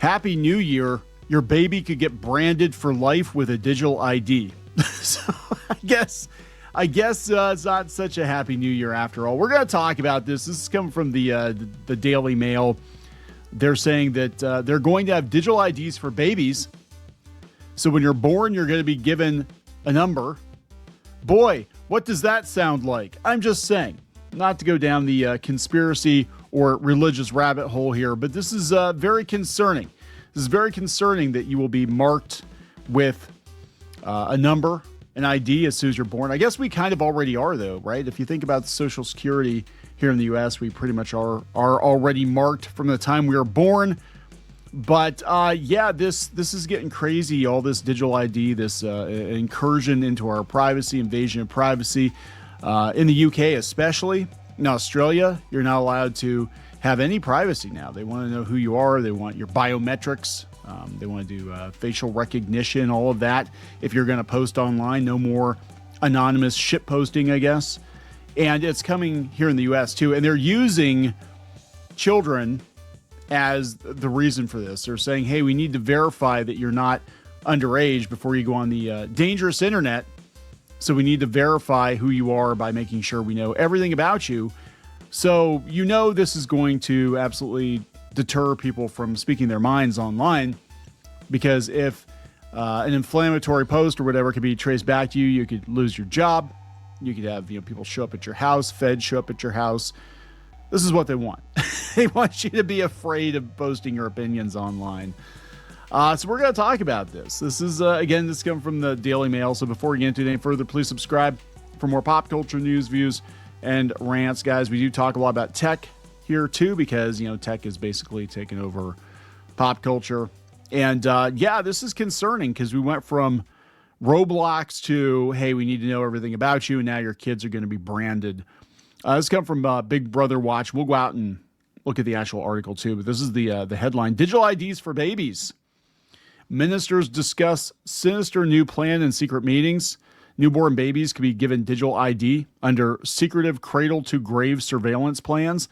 Happy New Year. Your baby could get branded for life with a digital ID. So I guess it's not such a happy New Year after all. We're going to talk about this. This is coming from the Daily Mail. They're saying that they're going to have digital IDs for babies. So when you're born, you're going to be given a number. Boy, what does that sound like? I'm just saying, not to go down the conspiracy or religious rabbit hole here, but this is very concerning. This is very concerning that you will be marked with a number, an ID as soon as you're born. I guess we kind of already are, though, right? If you think about Social Security here in the U.S., we pretty much are already marked from the time we were born. But yeah, this is getting crazy. All this digital ID, this incursion into our privacy, invasion of privacy. In the UK, especially in Australia, you're not allowed to have any privacy now. They want to know who you are. They want your biometrics. They want to do facial recognition, all of that. If you're going to post online, no more anonymous shit posting, I guess. And it's coming here in the U.S. too. And they're using children as the reason for this. They're saying, hey, we need to verify that you're not underage before you go on the dangerous internet. So we need to verify who you are by making sure we know everything about you. So this is going to absolutely deter people from speaking their minds online, because if an inflammatory post or whatever could be traced back to you, you could lose your job. You could have people show up at your house, feds show up at your house. This is what they want. They want you to be afraid of posting your opinions online. So we're going to talk about this. This is, again, this comes from the Daily Mail. So before we get into it any further, please subscribe for more pop culture news, views, and rants. Guys, we do talk a lot about tech here too, because, tech is basically taking over pop culture. And yeah, this is concerning because we went from Roblox to, hey, we need to know everything about you. And now your kids are going to be branded. This comes from Big Brother Watch. We'll go out and look at the actual article too, but this is the headline: Digital IDs for babies. Ministers discuss sinister new plan in secret meetings. Newborn babies could be given digital ID under secretive cradle-to-grave surveillance plans.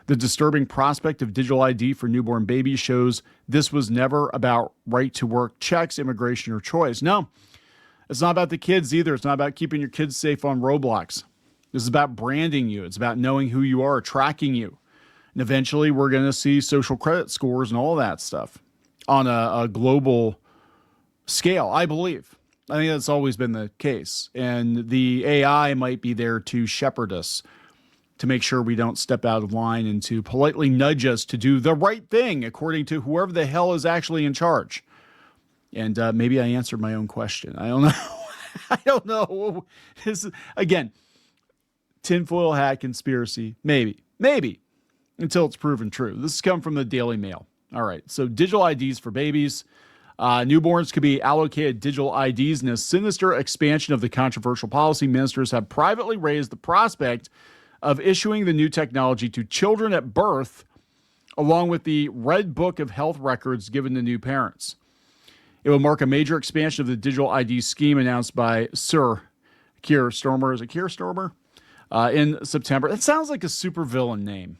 The disturbing prospect of digital ID for newborn babies shows this was never about right-to-work checks, immigration, or choice. No, it's not about the kids either. It's not about keeping your kids safe on Roblox. This is about branding you. It's about knowing who you are, tracking you. And eventually we're going to see social credit scores and all that stuff on a global scale, I believe. I think that's always been the case. And the AI might be there to shepherd us, to make sure we don't step out of line and to politely nudge us to do the right thing according to whoever the hell is actually in charge. And maybe I answered my own question. I don't know. I don't know. This is, again, tinfoil hat conspiracy. Maybe, until it's proven true. This has come from the Daily Mail. All right, so digital IDs for babies. Newborns could be allocated digital IDs in a sinister expansion of the controversial policy. Ministers have privately raised the prospect of issuing the new technology to children at birth, along with the Red Book of Health records given to new parents. It will mark a major expansion of the digital ID scheme announced by Sir Keir Starmer. Is it Keir Starmer? In September. It sounds like a supervillain name.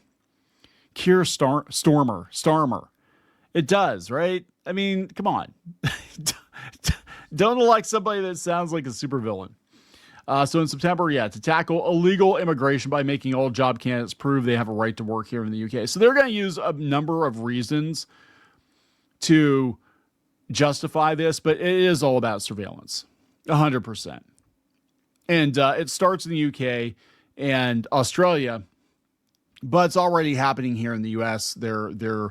Keir Starmer. It does, right? I mean, come on. Don't elect somebody that sounds like a supervillain. So in September, to tackle illegal immigration by making all job candidates prove they have a right to work here in the UK. So they're going to use a number of reasons to justify this, but it is all about surveillance, 100%. And it starts in the UK and Australia, but it's already happening here in the US. They're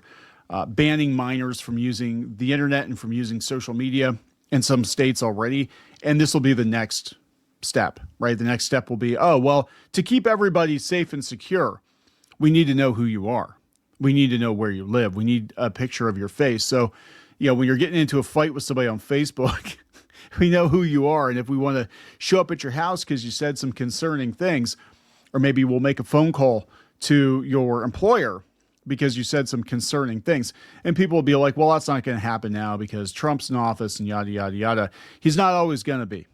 banning minors from using the internet and from using social media in some states already. And this will be the next step, right? The next step will be, to keep everybody safe and secure, we need to know who you are. We need to know where you live. We need a picture of your face. So, when you're getting into a fight with somebody on Facebook, we know who you are. And if we want to show up at your house because you said some concerning things, or maybe we'll make a phone call to your employer because you said some concerning things. And people will be like, well, that's not going to happen now because Trump's in office and yada, yada, yada. He's not always going to be.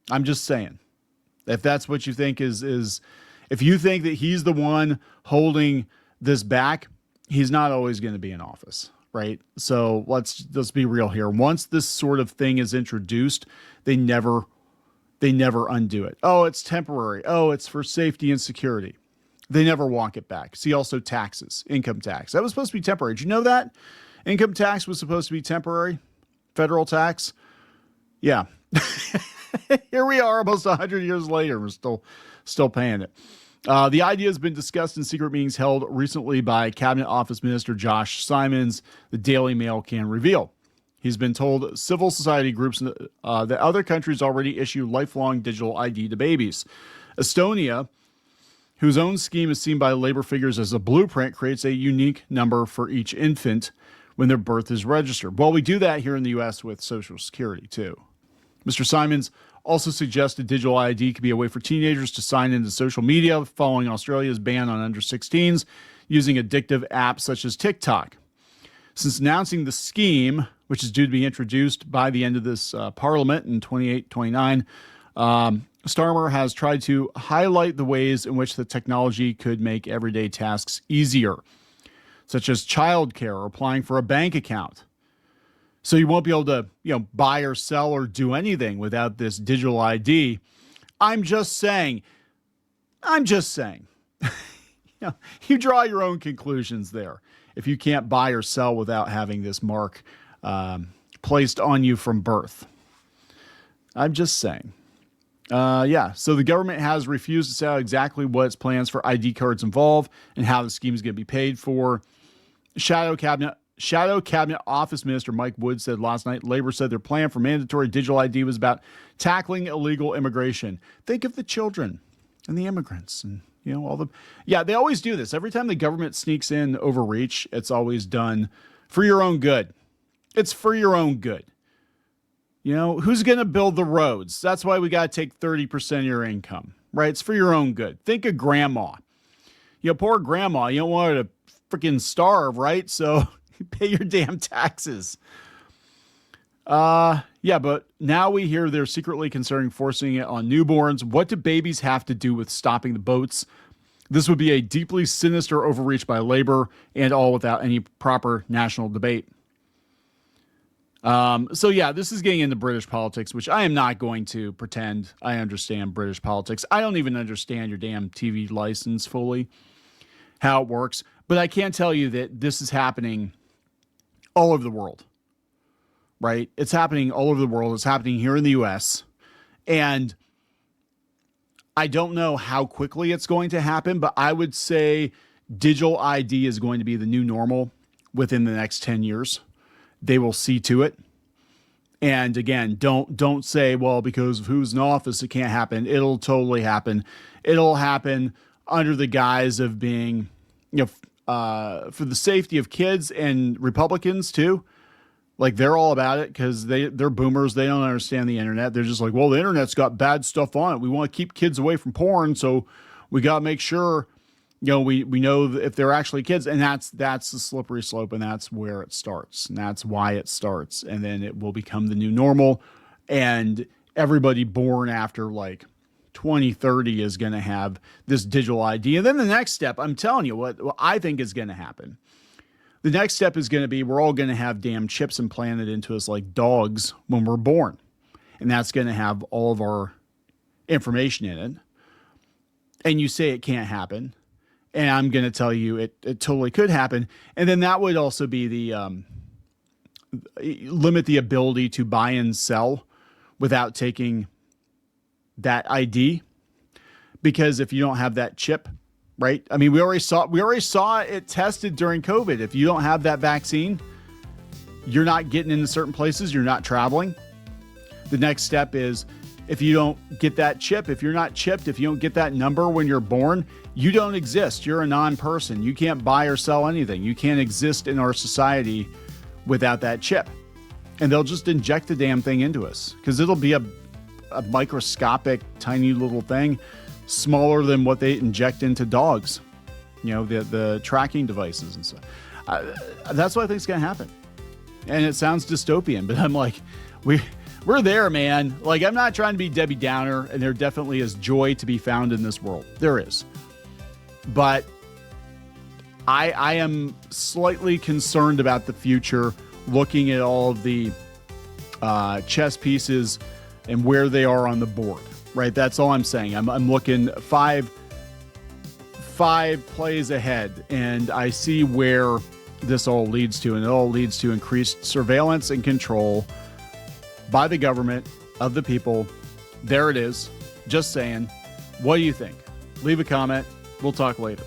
I'm just saying. If that's what you think is if you think that he's the one holding this back, he's not always going to be in office, right? So let's be real here. Once this sort of thing is introduced, they never undo it. Oh, it's temporary. Oh, it's for safety and security. They never walk it back. See also taxes, income tax. That was supposed to be temporary. Did you know that? Income tax was supposed to be temporary. Federal tax. Yeah. Here we are almost 100 years later. We're still paying it. The idea has been discussed in secret meetings held recently by Cabinet Office Minister Josh Simons, the Daily Mail can reveal. He's been told civil society groups that other countries already issue lifelong digital ID to babies. Estonia, whose own scheme is seen by labor figures as a blueprint, creates a unique number for each infant when their birth is registered. Well, we do that here in the U.S. with Social Security, too. Mr. Simons also suggested digital ID could be a way for teenagers to sign into social media following Australia's ban on under 16s using addictive apps such as TikTok. Since announcing the scheme, which is due to be introduced by the end of this parliament in 28-29, Starmer has tried to highlight the ways in which the technology could make everyday tasks easier, such as childcare or applying for a bank account. So you won't be able to, buy or sell or do anything without this digital ID. I'm just saying. You draw your own conclusions there. If you can't buy or sell without having this mark placed on you from birth. I'm just saying. So the government has refused to say out exactly what its plans for ID cards involve and how the scheme is going to be paid for. Shadow Cabinet Office Minister Mike Wood said last night Labor said their plan for mandatory digital ID was about tackling illegal immigration. Think of the children and the immigrants and, they always do this. Every time the government sneaks in overreach, it's always done for your own good. It's for your own good. Who's going to build the roads? That's why we got to take 30% of your income, right? It's for your own good. Think of grandma. Poor grandma, you don't want her to freaking starve, right? So pay your damn taxes. But now we hear they're secretly considering forcing it on newborns. What do babies have to do with stopping the boats? This would be a deeply sinister overreach by labor and all without any proper national debate. This is getting into British politics, which I am not going to pretend I understand British politics. I don't even understand your damn TV license fully, how it works. But I can tell you that this is happening all over the world, right? It's happening all over the world. It's happening here in the U.S. And I don't know how quickly it's going to happen, but I would say digital ID is going to be the new normal within the next 10 years. They will see to it. And again, don't say, well, because of who's in office, it can't happen. It'll totally happen. It'll happen under the guise of being, for the safety of kids and Republicans too. Like they're all about it because they're boomers. They don't understand the internet. They're just like, well, the internet's got bad stuff on it. We want to keep kids away from porn. So we got to make sure, we know if they're actually kids, and that's the slippery slope, and that's where it starts, and that's why it starts, and then it will become the new normal, and everybody born after like 2030 is going to have this digital ID, and then the next step, I'm telling you what I think is going to happen. The next step is going to be we're all going to have damn chips implanted into us like dogs when we're born, and that's going to have all of our information in it, and you say it can't happen. And I'm going to tell you it totally could happen. And then that would also be the limit the ability to buy and sell without taking that ID. Because if you don't have that chip, right? I mean, we already saw it tested during COVID. If you don't have that vaccine, you're not getting into certain places. You're not traveling. The next step is if you don't get that chip, if you're not chipped, if you don't get that number when you're born, you don't exist. You're a non-person. You can't buy or sell anything. You can't exist in our society without that chip. And they'll just inject the damn thing into us because it'll be a microscopic, tiny little thing, smaller than what they inject into dogs. The tracking devices and stuff. That's what I think is going to happen. And it sounds dystopian, but I'm like, we're there, man. Like, I'm not trying to be Debbie Downer, and there definitely is joy to be found in this world. There is. But I am slightly concerned about the future, looking at all of the chess pieces and where they are on the board, right? That's all I'm saying. I'm looking five plays ahead, and I see where this all leads to, and it all leads to increased surveillance and control by the government of the people. There it is. Just saying. What do you think? Leave a comment. We'll talk later.